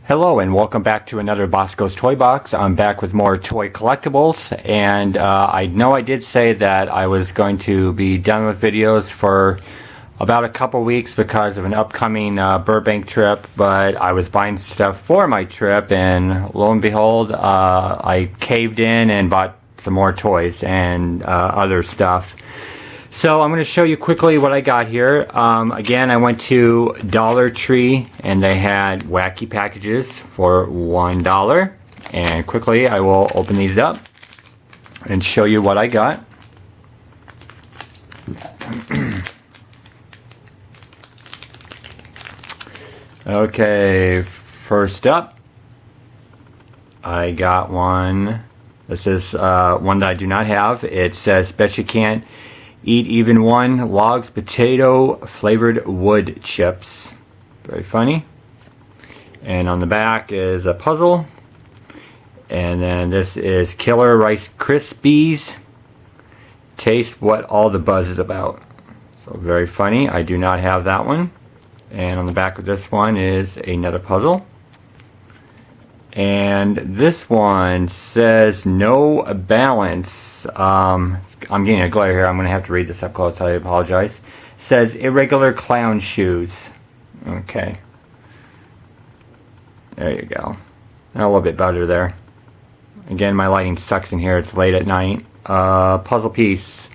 Hello and welcome back to another Bosko's Toy Box. I'm back with more toy collectibles, and I know I did say that I was going to be done with videos for about a couple weeks because of an upcoming Burbank trip, but I was buying stuff for my trip, and lo and behold, I caved in and bought some more toys and other stuff. So I'm going to show you quickly what I got here. Again, I went to Dollar Tree and they had Wacky Packages for $1. And quickly I will open these up and show you what I got. Okay, first up, I got one. This is one that I do not have. It says, "Bet you can't eat even one Logs potato flavored wood chips." Very funny. And on the back is a puzzle. And then this is Killer Rice Krispies. Taste what all the buzz is about. So very funny. I do not have that one. And on the back of this one is another puzzle. And this one says no balance. I'm getting a glare here. I'm going to have to read this up close. I apologize. It says irregular clown shoes. Okay. There you go. A little bit better there. Again, my lighting sucks in here. It's late at night. Puzzle piece.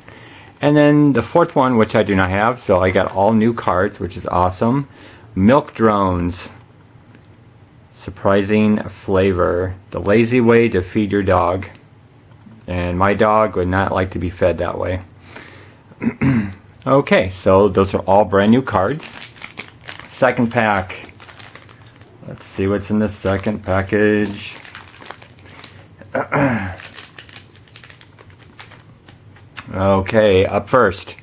And then the fourth one, which I do not have. So I got all new cards, which is awesome. Milk drones. Surprising flavor. The lazy way to feed your dog. And my dog would not like to be fed that way. Okay, so those are all brand new cards. Second pack. Let's see what's in the second package. Okay, up first,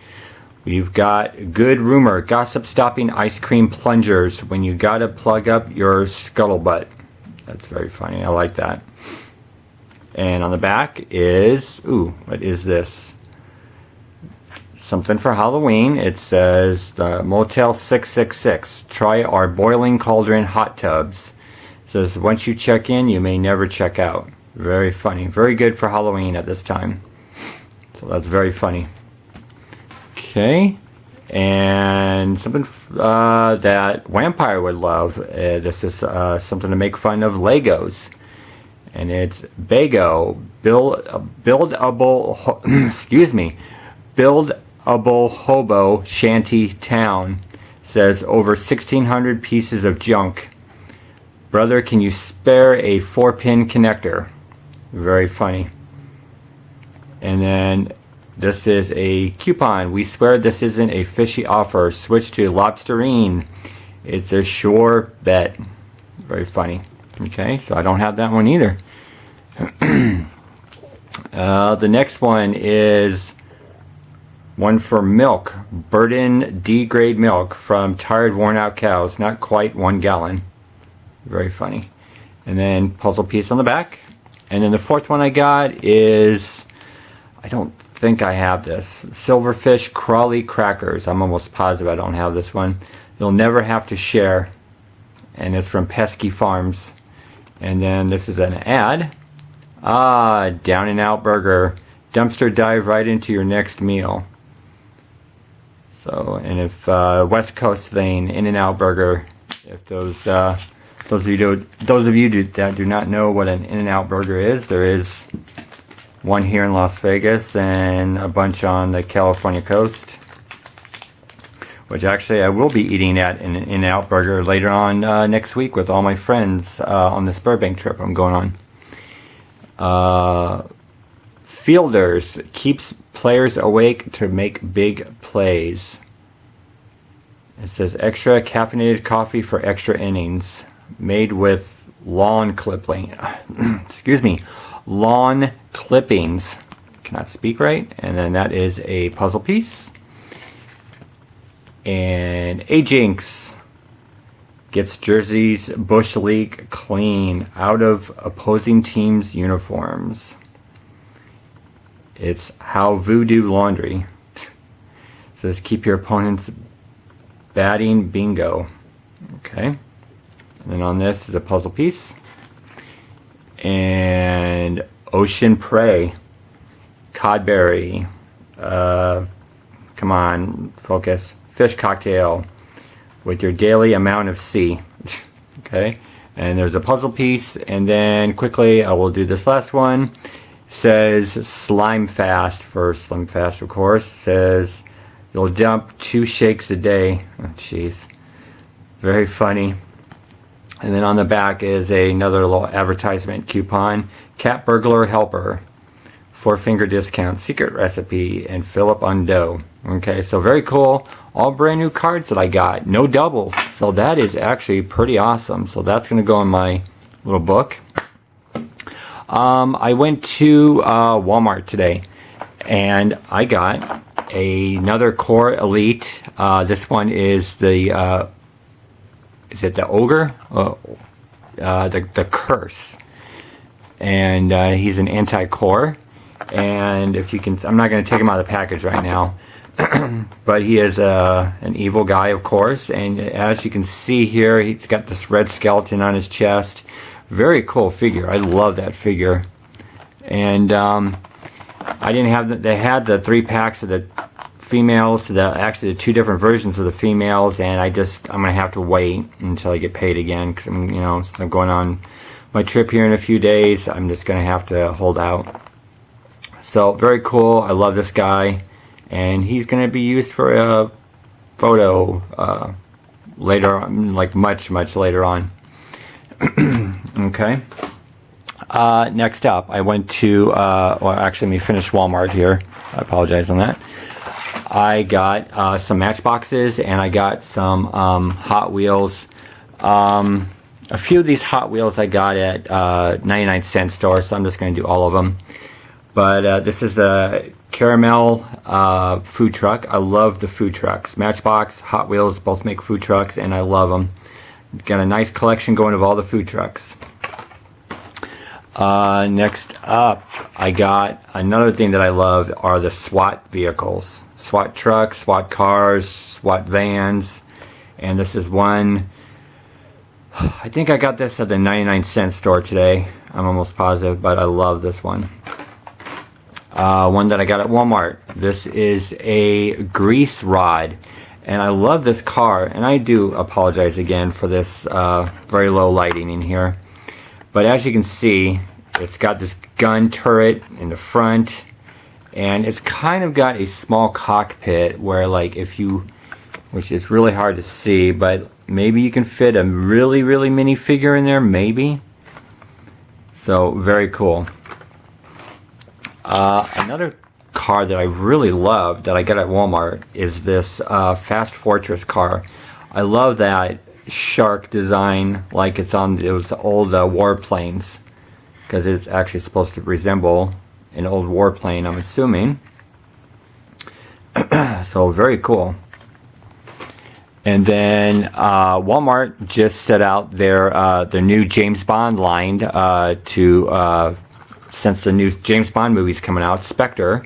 we've got Good Rumor Gossip Stopping Ice Cream Plungers when you gotta plug up your scuttlebutt. That's very funny. I like that. And on the back is, ooh, what is this? Something for Halloween. It says the Motel 666. Try our boiling cauldron hot tubs. It says once you check in, you may never check out. Very funny. Very good for Halloween at this time. So that's very funny. Okay. And something that Vampire would love. This is something to make fun of Legos. And it's Bago, buildable hobo shanty town. Says over 1,600 pieces of junk. Brother, can you spare a 4-pin connector? Very funny. And then this is a coupon. We swear this isn't a fishy offer. Switch to Lobsterine. It's a sure bet. Very funny. Okay, so I don't have that one either. The next one is one for milk. Burden D-grade milk from tired, worn out cows. Not quite 1 gallon. Very funny. And then puzzle piece on the back. And then the fourth one I got is, I don't think I have this. Silverfish Crawly Crackers. I'm almost positive I don't have this one. You'll never have to share. And it's from Pesky Farms. And then this is an ad. Down and Out Burger. Dumpster dive right into your next meal. So, and if West Coast thing, In-N-Out Burger. If those of you that do not know what an In-N-Out Burger is, there is one here in Las Vegas and a bunch on the California coast. Which actually I will be eating at an In-N-Out Burger later on next week with all my friends on this Burbank trip I'm going on. Fielders keeps players awake to make big plays. It says extra caffeinated coffee for extra innings. Made with lawn clipping. Excuse me. Lawn clippings. Cannot speak right. And then that is a puzzle piece. And Ajinx gets jerseys Bush League clean out of opposing teams' uniforms. It's how Voodoo Laundry. It says keep your opponent's batting bingo. Okay. And then on this is a puzzle piece. And Ocean Prey. Codberry. Come on, focus. Fish cocktail. With your daily amount of C. Okay. And there's a puzzle piece. And then quickly I will do this last one. Says Slime Fast for Slim Fast, of course. Says you'll dump 2 shakes a day. Oh, jeez. Very funny. And then on the back is another little advertisement coupon. Cat Burglar Helper. 4-finger discount. Secret recipe. And fill up on dough. Okay, so very cool. All brand new cards that I got. No doubles. So that is actually pretty awesome. So that's going to go in my little book. I went to Walmart today. And I got another Core Elite. This one is the... is it the Ogre? The Curse. And he's an anti-core. And if you can, I'm not going to take him out of the package right now. But he is an evil guy, of course. And as you can see here, he's got this red skeleton on his chest. Very cool figure. I love that figure. And I didn't have they had the 3 packs of the females, actually the 2 different versions of the females, and I'm gonna have to wait until I get paid again, because I'm going on my trip here in a few days. I'm just gonna have to hold out. So very cool. I love this guy, and he's gonna be used for a photo later on, like much later on. Okay. Next up, I went to well, actually, let me finish Walmart here. I apologize on that. I got some Matchboxes, and I got some Hot Wheels. A few of these Hot Wheels I got at 99-cent store, so I'm just going to do all of them. But this is the Caramel food truck. I love the food trucks. Matchbox, Hot Wheels both make food trucks, and I love them. Got a nice collection going of all the food trucks. Next up, I got another thing that I love are the SWAT vehicles. SWAT trucks, SWAT cars, SWAT vans. And this is one, I think I got this at the 99-cent store today. I'm almost positive, but I love this one. One that I got at Walmart. This is a grease rod. And I love this car. And I do apologize again for this very low lighting in here. But as you can see, it's got this gun turret in the front. And it's kind of got a small cockpit where, like, if you, which is really hard to see, but maybe you can fit a really mini figure in there, maybe. So, very cool. Another car that I really love that I got at Walmart is this Fast Fortress car. I love that shark design, like it's on those old warplanes, because it's actually supposed to resemble an old warplane, I'm assuming. So very cool. And then Walmart just set out their new James Bond line since the new James Bond movie's coming out, Spectre.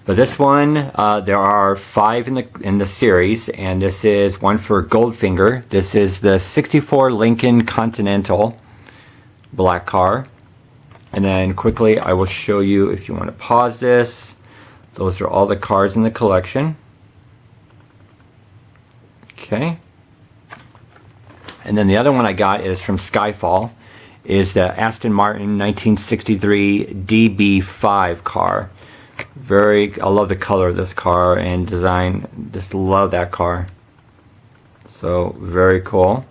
But this one, there are 5 in the series, and this is one for Goldfinger. This is the '64 Lincoln Continental black car. And then quickly, I will show you, if you want to pause this, those are all the cars in the collection. Okay. And then the other one I got is from Skyfall, is the Aston Martin 1963 DB5 car. I love the color of this car and design. Just love that car. So very cool.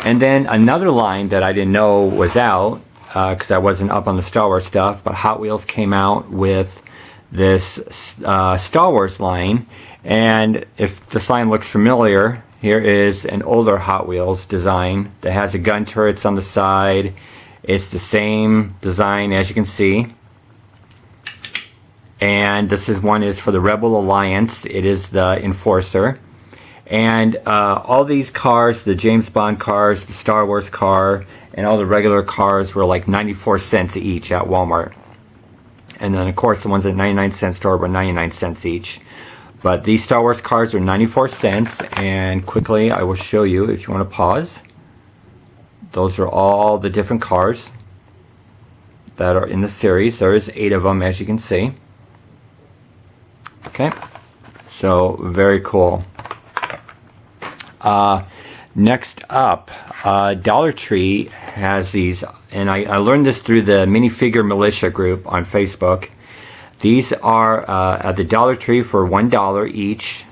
And then another line that I didn't know was out, because I wasn't up on the Star Wars stuff, but Hot Wheels came out with this Star Wars line. And if this line looks familiar, here is an older Hot Wheels design that has the gun turrets on the side. It's the same design as you can see. And this one is for the Rebel Alliance. It is the Enforcer. And all these cars, the James Bond cars, the Star Wars car, and all the regular cars were like 94 cents each at Walmart. And then of course the ones at 99-cent store were 99 cents each. But these Star Wars cars are 94 cents. And quickly I will show you, if you want to pause. those are all the different cars that are in the series. There is 8 of them, as you can see. Okay, so very cool. Next up, Dollar Tree has these, and I learned this through the Minifigure Militia group on Facebook. These are at the Dollar Tree for $1 each.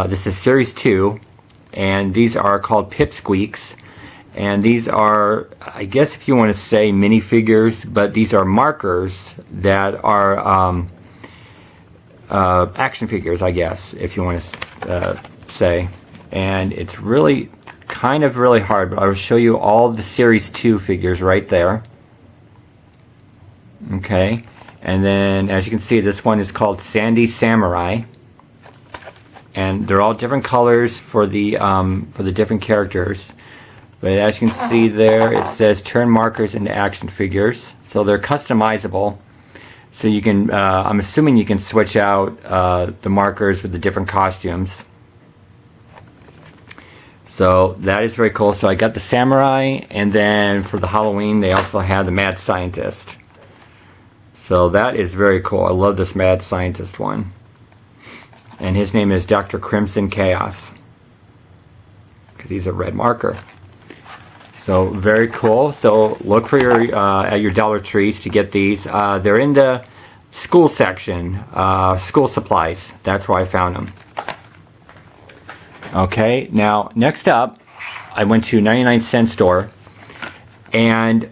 This is Series 2, and these are called Pipsqueaks. And these are, I guess if you want to say minifigures, but these are markers that are action figures, I guess, if you want to say. And it's really kind of really hard, but I will show you all the Series 2 figures right there. Okay, and then as you can see, this one is called Sandy Samurai, and they're all different colors for the different characters. But as you can see there, it says turn markers into action figures, so they're customizable. So you can, I'm assuming you can switch out the markers with the different costumes. So that is very cool. So I got the Samurai, and then for the Halloween they also have the Mad Scientist. So that is very cool. I love this Mad Scientist one. And his name is Dr. Crimson Chaos, because he's a red marker. So very cool. So look for your at your Dollar Trees to get these. They're in the school section, school supplies. That's where I found them. Okay, now next up, I went to 99-cent store, and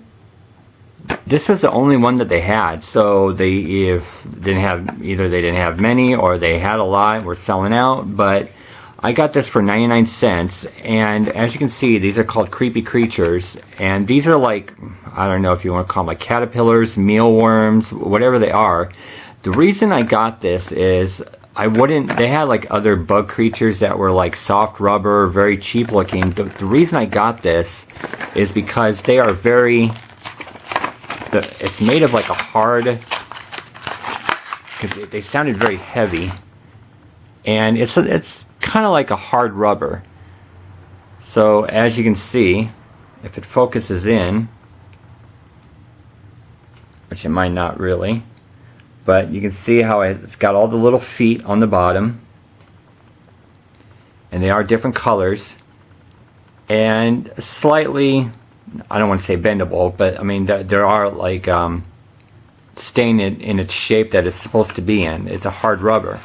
this was the only one that they had. So they didn't have many, or they had a lot, were selling out. But I got this for 99 cents, and as you can see, these are called Creepy Creatures, and these are like, I don't know if you want to call them like caterpillars, mealworms, whatever they are. The reason I got this is they had like other bug creatures that were like soft rubber, very cheap looking. The reason I got this is because they are it's made of like a hard, because they sounded very heavy, and it's kind of like a hard rubber. So as you can see, if it focuses in, which it might not really, but you can see how it's got all the little feet on the bottom, and they are different colors, and slightly, I don't want to say bendable, but I mean there are like staying in its shape that it's supposed to be in. It's a hard rubber,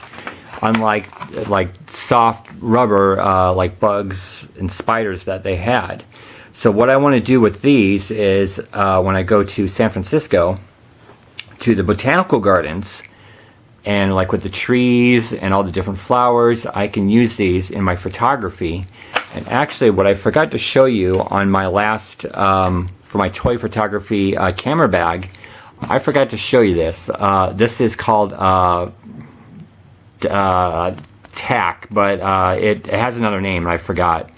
unlike like soft rubber like bugs and spiders that they had. So what I want to do with these is when I go to San Francisco to the botanical gardens, and like with the trees and all the different flowers, I can use these in my photography. And actually what I forgot to show you on my last for my toy photography camera bag, I forgot to show you this. This is called Atack, but it has another name and I forgot.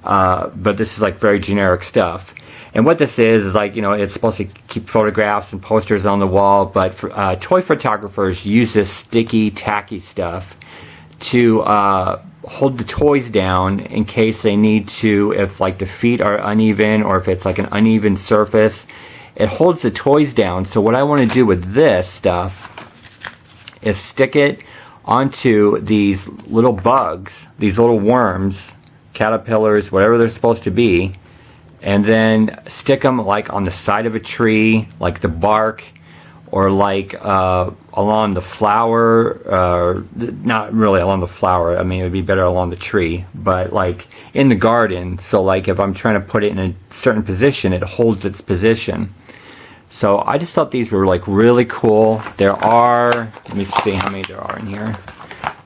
But this is like very generic stuff. And what this is like, you know, it's supposed to keep photographs and posters on the wall, but toy photographers use this sticky, tacky stuff to hold the toys down in case they need to, if like the feet are uneven or if it's like an uneven surface. It holds the toys down. So what I want to do with this stuff is stick it onto these little bugs, these little worms, caterpillars, whatever they're supposed to be, and then stick them like on the side of a tree, like the bark, or like along the flower, not really along the flower, I mean it would be better along the tree, but like in the garden. So like if I'm trying to put it in a certain position, it holds its position. So I just thought these were like really cool. There are, let me see how many there are in here.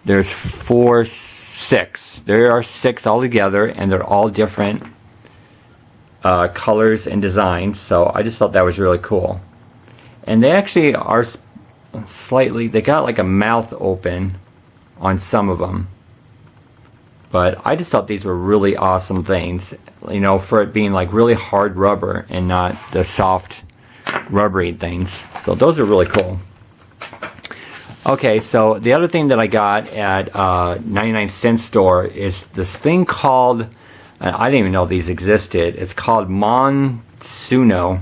There's 6. There are 6 altogether, and they're all different colors and designs. So I just thought that was really cool. And they actually are slightly, they got like a mouth open on some of them. But I just thought these were really awesome things, you know, for it being like really hard rubber and not the soft rubbery things. So those are really cool. Okay, so the other thing that I got at 99-cent store is this thing called I didn't even know these existed. It's called Monsuno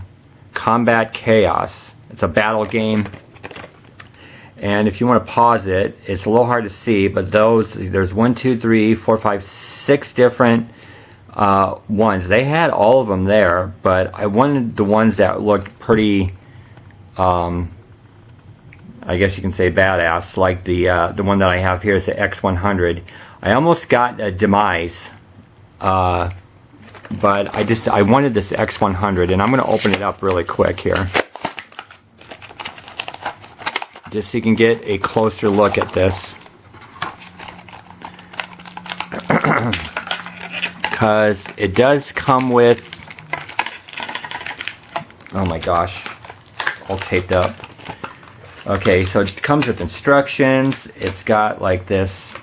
Combat Chaos. It's a battle game. And if you want to pause it, it's a little hard to see, but there's 1, 2, 3, 4, 5, 6 different ones. They had all of them there, but I wanted the ones that looked pretty, I guess you can say badass, like the one that I have here is the X100. I almost got a Demise, but I wanted this X100, and I'm going to open it up really quick here, just so you can get a closer look at this. Because it does come with, oh my gosh, all taped up. Okay, so it comes with instructions. It's got like this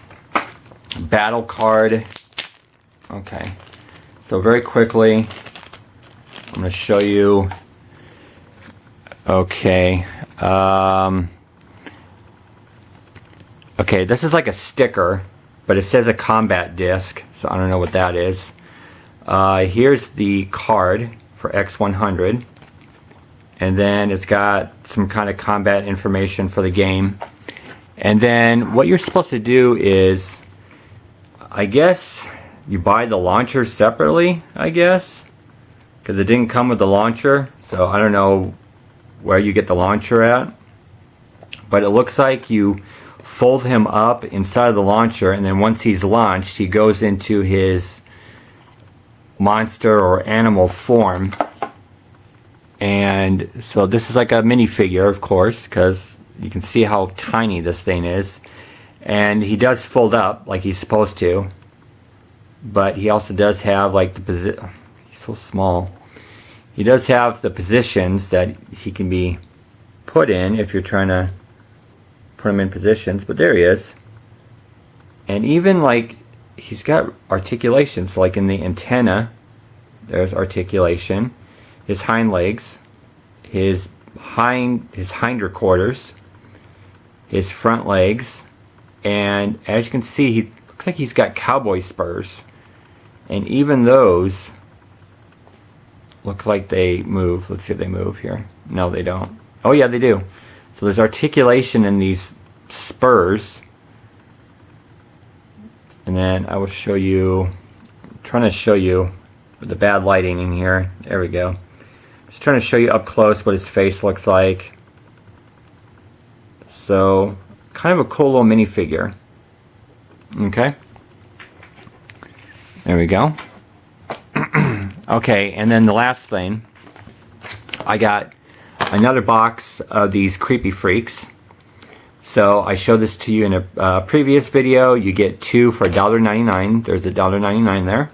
battle card. Okay, so very quickly, I'm going to show you. Okay, okay, this is like a sticker, but it says a combat disc, so I don't know what that is. Here's the card for X100, and then it's got some kind of combat information for the game. And then what you're supposed to do is, I guess, you buy the launcher separately, I guess, because it didn't come with the launcher, so I don't know where you get the launcher at. But it looks like you fold him up inside of the launcher, and then once he's launched, he goes into his monster or animal form. And so this is like a minifigure, of course, because you can see how tiny this thing is. And he does fold up like he's supposed to, but he also does have like the position. He's so small. He does have the positions that he can be put in if you're trying to put him in positions, but there he is. And even like he's got articulations, like in the antenna, there's articulation. His hind legs, his hinder quarters, his front legs, and as you can see, he looks like he's got cowboy spurs. And even those look like they move. Let's see if they move here. No, they don't. Oh yeah, they do. So there's articulation in these spurs. And then I will show you, I'm trying to show you with the bad lighting in here. There we go. Just trying to show you up close what his face looks like. So, kind of a cool little minifigure. Okay. There we go. Okay, and then the last thing, I got another box of these Creepy Freaks. So I showed this to you in a previous video. You get 2 for $1.99. There's $1.99 there.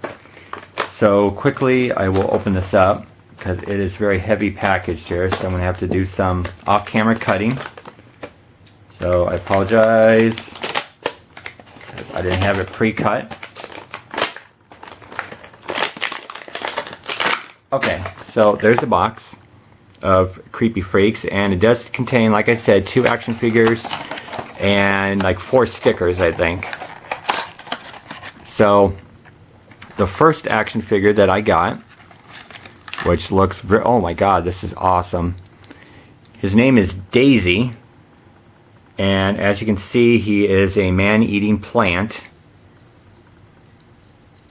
So quickly I will open this up because it is very heavy packaged here, so I'm going to have to do some off-camera cutting. So I apologize, I didn't have it pre-cut. Okay, so there's the box of Creepy Freaks, and it does contain, like I said, 2 action figures and like 4 stickers, I think. So the first action figure that I got, which looks very, oh my god, this is awesome. His name is Daisy, and as you can see, he is a man-eating plant.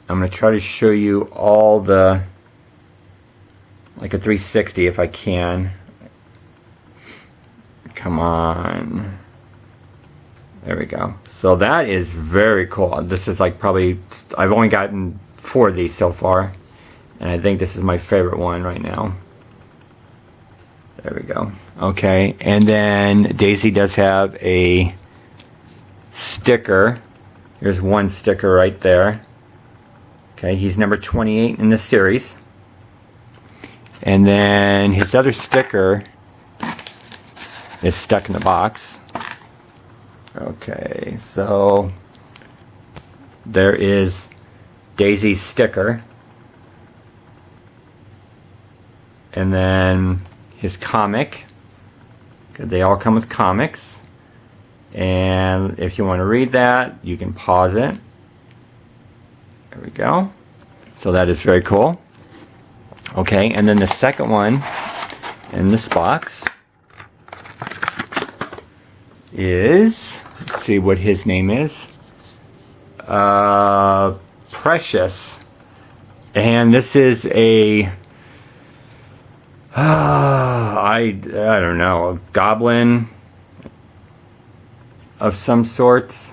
I'm going to try to show you all the, like a 360 if I can. Come on. There we go. So that is very cool. This is like probably, I've only gotten 4 of these so far, and I think this is my favorite one right now. There we go. Okay, and then Daisy does have a sticker. Here's one sticker right there. Okay, he's number 28 in the series. And then his other sticker is stuck in the box. Okay, so there is Daisy's sticker. And then his comic. They all come with comics. And if you want to read that, you can pause it. There we go. So that is very cool. Okay, and then the second one in this box is, let's see what his name is, Precious. And this is a I don't know, a goblin of some sorts.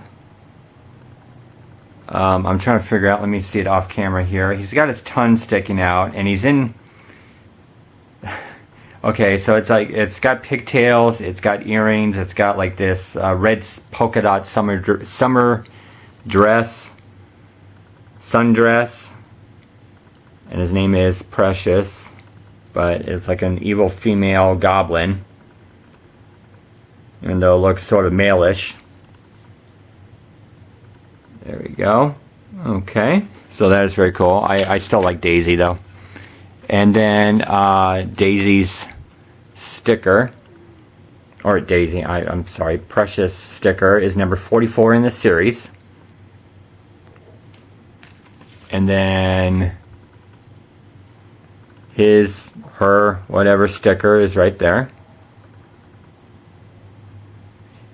I'm trying to figure out, let me see it off camera here. He's got his tongue sticking out, and he's in, okay, so it's like, it's got pigtails, it's got earrings, it's got like this red polka dot summer dress, sundress, and his name is Precious, but it's like an evil female goblin, even though it looks sort of male-ish. There we go. Okay, so that is very cool. I still like Daisy though. And then Daisy's sticker, or Daisy, I'm sorry, Precious sticker is number 44 in the series. And then his, her, whatever sticker is right there.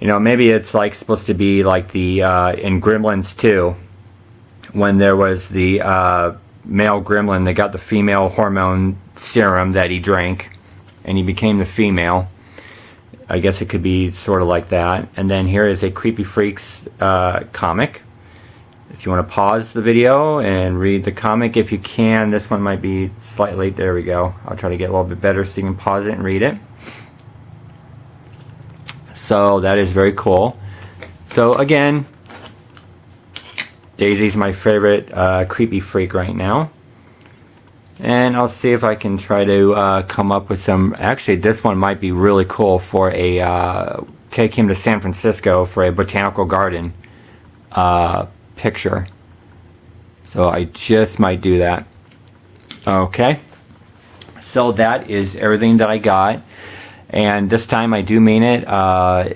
You know, maybe it's like supposed to be like the in Gremlins 2, when there was the male gremlin that got the female hormone serum that he drank and he became the female. I guess it could be sort of like that. And then here is a Creepy Freaks comic. If you want to pause the video and read the comic, if you can, this one might be slightly, there we go. I'll try to get a little bit better so you can pause it and read it. So that is very cool. So again, Daisy's my favorite Creepy Freak right now. And I'll see if I can try to come up with some, actually this one might be really cool for a, take him to San Francisco for a botanical garden picture. So I just might do that. Okay. So that is everything that I got. And this time I do mean it.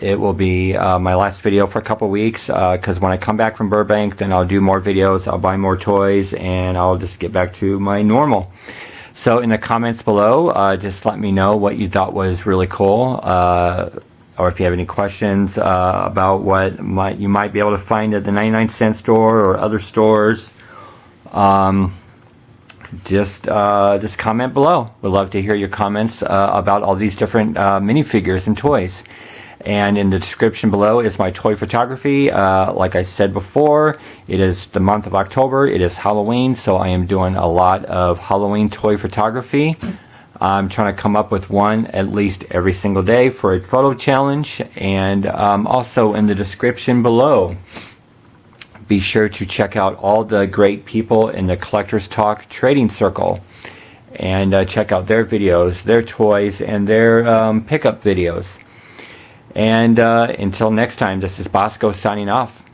It will be my last video for a couple weeks, because when I come back from Burbank, then I'll do more videos, I'll buy more toys, and I'll just get back to my normal. So in the comments below, just let me know what you thought was really cool, or if you have any questions about what you might be able to find at the 99-cent store or other stores. Just comment below. We'd love to hear your comments about all these different minifigures and toys. And in the description below is my toy photography. Like I said before, it is the month of October. It is Halloween, so I am doing a lot of Halloween toy photography. I'm trying to come up with one at least every single day for a photo challenge. And also in the description below, be sure to check out all the great people in the Collectors Talk Trading Circle, and check out their videos, their toys, and their pickup videos. And until next time, this is Bosko signing off.